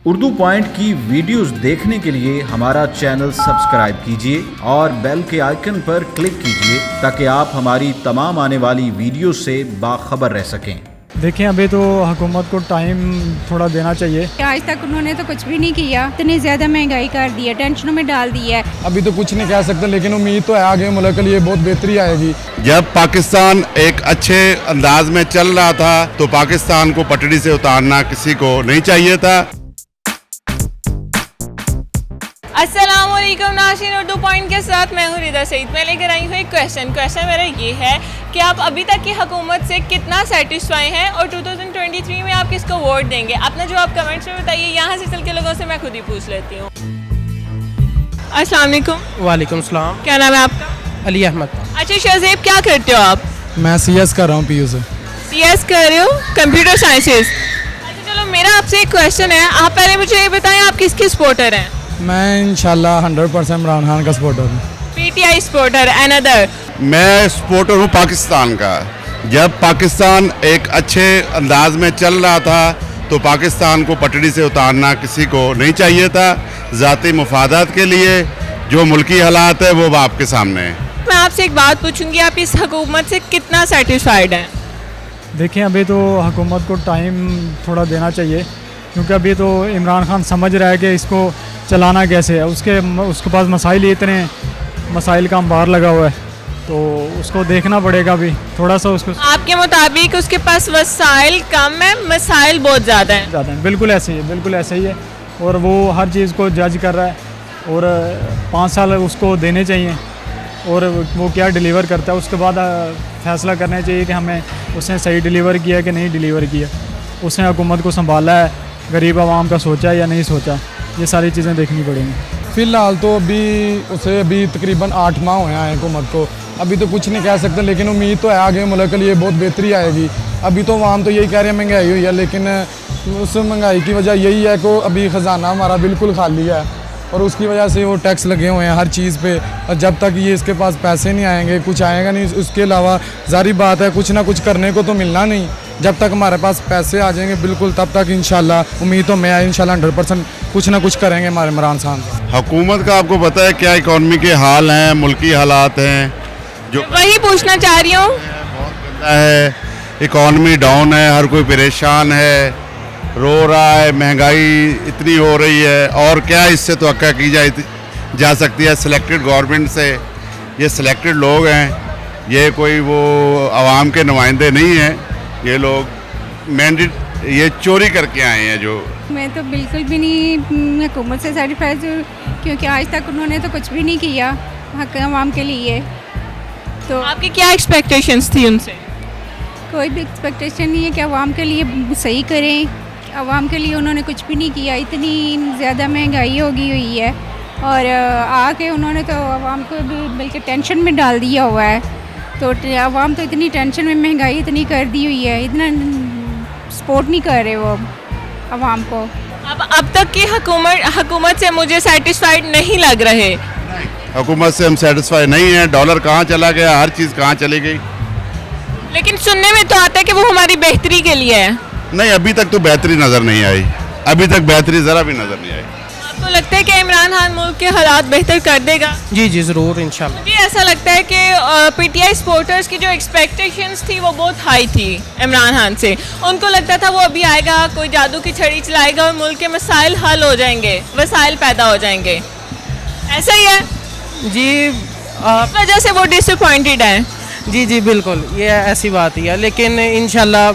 Urdu point की videos देखने के लिए हमारा चैनल सब्सक्राइब कीजिए और बेल के आइकन पर क्लिक कीजिए ताकि आप हमारी तमाम आने वाली वीडियो से बाखबर रह सकें। देखें, अभी तो हुकूमत को टाइम थोड़ा देना चाहिए। आज तक उन्होंने तो कुछ भी नहीं किया, इतनी ज़्यादा महंगाई कर दी है, टेंशनों में डाल दी है। अभी तो कुछ नहीं कह सकते, लेकिन उम्मीद तो है आगे मुल्क के लिए बहुत बेहतरी आएगी। जब पाकिस्तान एक अच्छे अंदाज में चल रहा था तो पाकिस्तान को पटड़ी से उतारना किसी को नहीं चाहिए था। अस्सलामुअलैकुम नाज़रीन, उर्दू पॉइंट के साथ मैं हूँ रिदा सईद। मैं लेकर आई हूँ एक क्वेश्चन मेरा ये है कि आप अभी तक की हुकूमत से कितना सेटिस्फाई हैं और 2023 में आप किसको वोट देंगे? अपना जवाब कमेंट्स में बताइए। यहाँ से चल के लोगों से मैं खुद ही पूछ लेती हूँ। अस्सलाम वालेकुम। वालेकुम सलाम। क्या नाम है आपका? अली अहमद। अच्छा शहज़ेब, क्या करते हो आप? मैं CS कर रहा हूँ PU से। CS कर रहे हो, कंप्यूटर साइंसेज। अच्छा चलो, मेरा आपसे एक क्वेश्चन है। आप पहले मुझे ये बताएं, आप किसके सपोर्टर हैं? मैं इंशाल्लाह 100% इमरान खान का सपोर्टर हूँ। PTI supporter. अनदर? मैं सपोर्टर हूँ पाकिस्तान का। जब पाकिस्तान एक अच्छे अंदाज में चल रहा था तो पाकिस्तान को पटड़ी से उतारना किसी को नहीं चाहिए था। ज़ाती मुफादात के लिए जो मुल्की हालात है वो आपके सामने है। मैं आपसे एक बात पूछूंगी, आप इस हुकूमत से कितना सेटिस्फाइड हैं? देखें, अभी तो हुकूमत को टाइम थोड़ा देना चाहिए, क्योंकि अभी तो इमरान खान समझ रहा है कि इसको चलाना कैसे है। उसके पास मसाइल ही इतने मसाइल का अंबार लगा हुआ है, तो उसको देखना पड़ेगा अभी थोड़ा सा उसको। आपके मुताबिक उसके पास वसाइल कम है, मसाइल बहुत ज़्यादा हैं? बिल्कुल ऐसे ही है, बिल्कुल ऐसे ही है। और वो हर चीज़ को जज कर रहा है और 5 साल उसको देने चाहिए और वो क्या डिलीवर करता है उसके बाद फैसला करना चाहिए कि हमें उसने सही डिलीवर किया कि नहीं डिलीवर किया। उसने हुकूमत को संभाला है, गरीब आवाम का सोचा या नहीं सोचा, ये सारी चीज़ें देखनी पड़ेंगी। फ़िलहाल तो अभी तकरीबन 8 माह हुए हैं हुकूमत को। अभी तो कुछ नहीं कह सकते, लेकिन उम्मीद तो है आगे मुल्क के लिए बहुत बेहतरी आएगी। अभी तो आवाम तो यही कह रहे हैं महंगाई हुई है, लेकिन उस महंगाई की वजह यही है कि अभी ख़जाना हमारा बिल्कुल खाली है और उसकी वजह से वो टैक्स लगे हुए हैं हर चीज़ पे। और जब तक ये इसके पास पैसे नहीं आएंगे, कुछ आएगा नहीं। उसके अलावा ज़ाहिर बात है कुछ ना कुछ करने को तो मिलना नहीं। जब तक हमारे पास पैसे आ जाएंगे बिल्कुल, तब तक इंशाल्लाह उम्मीद तो मैं इंशाल्लाह 100% कुछ ना कुछ करेंगे हमारे इमरान खान। हुकूमत का आपको पता है क्या इकॉनमी के हाल हैं, मुल्की हालात हैं, जो वही पूछना चाह रही हूँ। बहुत गंदा है। इकॉनमी डाउन है, हर कोई परेशान है, रो रहा है, महंगाई इतनी हो रही है और क्या इससे तवक्का की जा सकती है सिलेक्टेड गवर्नमेंट से। ये सिलेक्टेड लोग हैं, ये कोई वो आवाम के नुमाइंदे नहीं हैं। ये लोग मैंडेट ये चोरी करके आए हैं। जो मैं तो बिल्कुल भी नहीं हुकूमत से सेटिस्फाइड हूँ, क्योंकि आज तक उन्होंने तो कुछ भी नहीं किया हक आवाम के लिए। तो आपकी क्या एक्सपेक्टेशंस थी उनसे? कोई भी एक्सपेक्टेशन नहीं है कि आवाम के लिए सही करें। आवाम के लिए उन्होंने कुछ भी नहीं किया। इतनी ज़्यादा महंगाई होगी हुई है और आके उन्होंने तो आवाम को भी बल्कि टेंशन में डाल दिया हुआ है। तो आवाम तो इतनी टेंशन में, महंगाई इतनी कर दी हुई है, इतना सपोर्ट नहीं कर रहे वो आवाम को। अब तक की हुकूमत से मुझे सेटिस्फाइड नहीं लग रहे। हुकूमत से हम सेटिस्फाई नहीं हैं। डॉलर कहाँ चला गया, हर चीज़ कहाँ चली गई। लेकिन सुनने में तो आता है कि वो हमारी बेहतरी के लिए है। नहीं, अभी तक तो बेहतरी नज़र नहीं आई। अभी तक बेहतरी ज़रा भी नज़र नहीं आई। आपको लगता है कि इमरान खान मुल्क के हालात बेहतर कर देगा? जी जी ज़रूर इंशाल्लाह। मुझे ऐसा लगता है कि PTI सपोर्टर्स की जो एक्सपेक्टेशंस थी वो बहुत हाई थी इमरान खान से। उनको लगता था वो अभी आएगा, कोई जादू की छड़ी चलाएगा और मुल्क के मसाइल हल हो जाएंगे, वसाइल पैदा हो जाएंगे। ऐसा ही है जी, इस वजह से वो डिसअपॉइंटेड हैं। जी जी बिल्कुल, ये ऐसी बात ही है, लेकिन इंशाल्लाह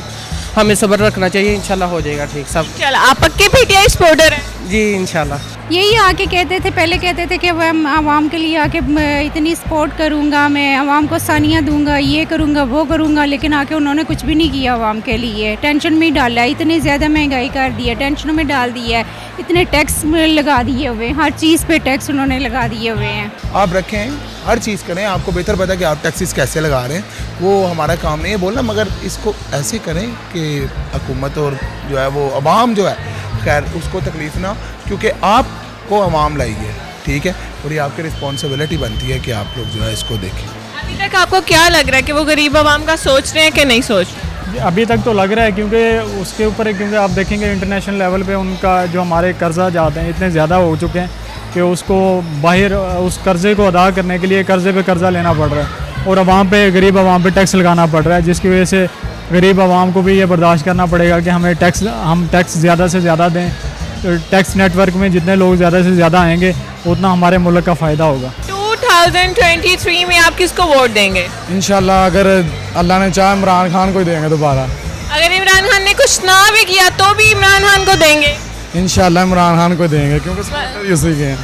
हमें सब्र रखना चाहिए। इंशाल्लाह हो जाएगा ठीक सब। चलो, आप पक्के PTI सपोर्टर हैं? जी इंशाल्लाह। यही आके कहते थे, पहले कहते थे कि मैं आवाम के लिए आके इतनी सपोर्ट करूँगा, मैं आवाम को आसानियाँ दूँगा, ये करूँगा वो करूँगा, लेकिन आके उन्होंने कुछ भी नहीं किया आवाम के लिए। टेंशन में ही डाला है, इतनी ज़्यादा महंगाई कर दी है, टेंशनों में डाल दी है, इतने टैक्स लगा दिए हुए, हर चीज़ पे टैक्स उन्होंने लगा दिए हुए हैं। आप रखें, हर चीज़ करें, आपको बेहतर पता है कि आप टैक्सेस कैसे लगा रहे हैं, वो हमारा काम नहीं है बोलना, मगर इसको ऐसे करें कि हुकूमत और जो है वो अवाम जो है खैर उसको तकलीफ़ ना, क्योंकि आपको अवाम लाई है, ठीक है, और ये आपकी रिस्पॉन्सिबिलिटी बनती है कि आप लोग जो है इसको देखें। अभी तक आपको क्या लग रहा है कि वो गरीब आवाम का सोच रहे हैं कि नहीं सोच रहे? अभी तक तो लग रहा है, क्योंकि उसके ऊपर क्योंकि आप देखेंगे इंटरनेशनल लेवल पे उनका जो हमारे कर्जा जाते हैं इतने ज़्यादा हो चुके हैं कि उसको बाहर उस कर्ज़े को अदा करने के लिए कर्ज़े पे कर्ज़ा लेना पड़ रहा है, और आवाम पे, गरीब आवाम पे टैक्स लगाना पड़ रहा है, जिसकी वजह से गरीब आवाम को भी ये बर्दाश्त करना पड़ेगा कि हम टैक्स ज़्यादा से ज़्यादा दें। तो टैक्स नेटवर्क में जितने लोग ज़्यादा से ज़्यादा आएंगे उतना हमारे मुल्क का फ़ायदा होगा। 2023 में आप किसको वोट देंगे? इंशाल्लाह अगर अल्लाह ने चाहा इमरान खान को ही देंगे दोबारा। अगर इमरान खान ने कुछ ना भी किया तो भी इमरान खान को देंगे? इंशाल्लाह इमरान खान को देंगे, क्योंकि सपोर्टर ही उसी के हैं।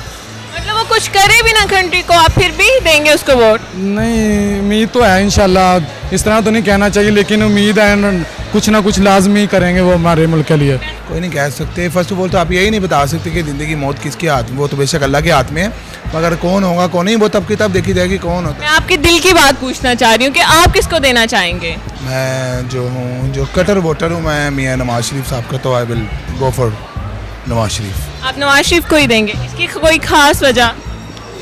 मतलब वो कुछ करे भी ना कंट्री को, आप फिर भी देंगे उसको वोट? नहीं, उम्मीद तो है इंशाल्लाह, इस तरह तो नहीं कहना चाहिए, लेकिन उम्मीद है कुछ ना कुछ लाजमी करेंगे वो हमारे मुल्क के लिए। कोई नहीं कह सकते। फर्स्ट ऑफ ऑल तो आप यही नहीं बता सकते कि ज़िंदगी मौत किसके हाथ में, वो तो बेशक अल्लाह के हाथ में है, मगर कौन होगा कौन नहीं वो तब की तब देखी जाएगी कौन होता है। मैं आपके दिल की बात पूछना चाह रही हूँ कि आप किसको देना चाहेंगे? मैं जो हूँ, जो कटर वोटर हूँ, मैं मियाँ नवाज शरीफ साहब का, तो I will go for Nawaz Sharif. आप नवाज शरीफ को ही देंगे? इसकी कोई खास वजह?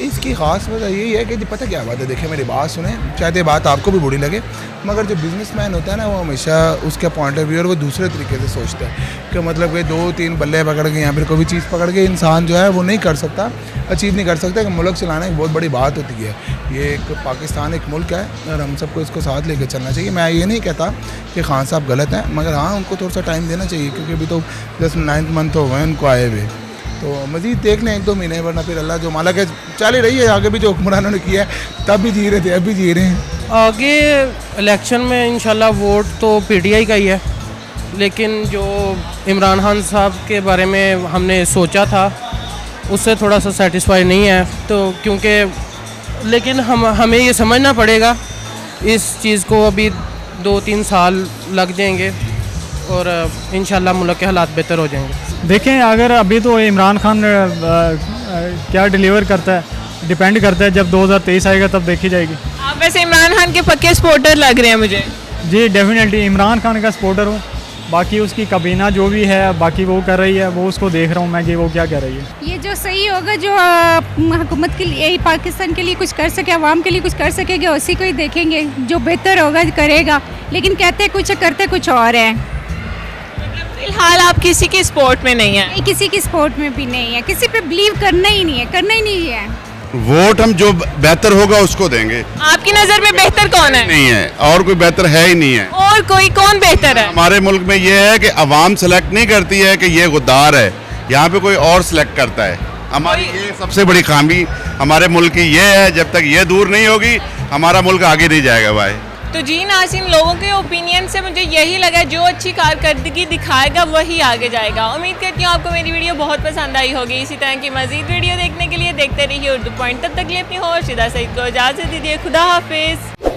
इसकी ख़ास वजह यही है कि पता क्या बात है, देखिए मेरी बात सुने, शायद ये बात आपको भी बुरी लगे, मगर जो बिजनेसमैन होता है ना, वो हमेशा उसका पॉइंट ऑफ व्यू और वो दूसरे तरीके से सोचता है कि मतलब कि 2-3 बल्ले पकड़ के या फिर कोई भी चीज़ पकड़ के इंसान जो है वो नहीं कर सकता, अचीव नहीं कर सकता। कि मुल्क चलाना एक बहुत बड़ी बात होती है। ये एक पाकिस्तान एक मुल्क है और हम सबको इसको साथ लेकर चलना चाहिए। मैं ये नहीं कहता कि खान साहब गलत हैं, मगर हाँ उनको थोड़ा सा टाइम देना चाहिए, क्योंकि अभी तो जस्ट 9th मंथ हो गए उनको आए हुए, तो मज़ीद देख लें 1-2 महीने, वरना फिर अल्लाह जो मालिक है चल ही रही है। आगे भी जो हुक्मरानों ने किया है तब भी जी रहे थे, अब भी जी रहे हैं। आगे इलेक्शन में इंशाल्लाह वोट तो पीटीआई का ही है, लेकिन जो इमरान खान साहब के बारे में हमने सोचा था उससे थोड़ा सा सेटिस्फाई नहीं है, तो क्योंकि लेकिन हमें ये समझना पड़ेगा, इस चीज़ को अभी 2-3 साल लग जाएंगे और इंशाल्लाह मुल्क के हालात बेहतर हो जाएंगे। देखें, अगर अभी तो इमरान खान क्या डिलीवर करता है डिपेंड करता है, जब 2023 आएगा तब देखी जाएगी। आप वैसे इमरान खान के पक्के सपोर्टर लग रहे हैं मुझे। जी डेफिनेटली इमरान खान का सपोर्टर हूँ, बाकी उसकी काबीना जो भी है बाकी वो कर रही है, वो उसको देख रहा हूँ मैं कि वो क्या कर रही है। ये जो सही होगा, जो हुकूमत के लिए, पाकिस्तान के लिए कुछ कर सके, आवाम के लिए कुछ कर सकेगा, उसी को ही देखेंगे। जो बेहतर होगा करेगा, लेकिन कहते कुछ करते कुछ और है। फिलहाल आप किसी की सपोर्ट में नहीं है? किसी की सपोर्ट में भी नहीं है, किसी पे बिलीव करना ही नहीं है, करना ही नहीं है। वोट हम जो बेहतर होगा उसको देंगे। आपकी नज़र में बेहतर कौन है? नहीं है, और कोई बेहतर है ही नहीं है। और कोई कौन बेहतर है? हमारे मुल्क में ये है कि अवाम सेलेक्ट नहीं करती है कि ये गद्दार है, यहाँ पे कोई और सिलेक्ट करता है। हमारी ये सबसे बड़ी खामी हमारे मुल्क की ये है, जब तक ये दूर नहीं होगी हमारा मुल्क आगे नहीं जाएगा भाई। तो जी नाज़रीन, लोगों के ओपिनियन से मुझे यही लगा, जो अच्छी कारकर्दगी दिखाएगा वही आगे जाएगा। उम्मीद करती हूँ आपको मेरी वीडियो बहुत पसंद आई होगी। इसी तरह की मज़ीद वीडियो देखने के लिए देखते रहिए उर्दू पॉइंट। तब तक के लिए अपनी होश रिदा सईद को इजाज़त दीजिए। खुदा हाफिज़।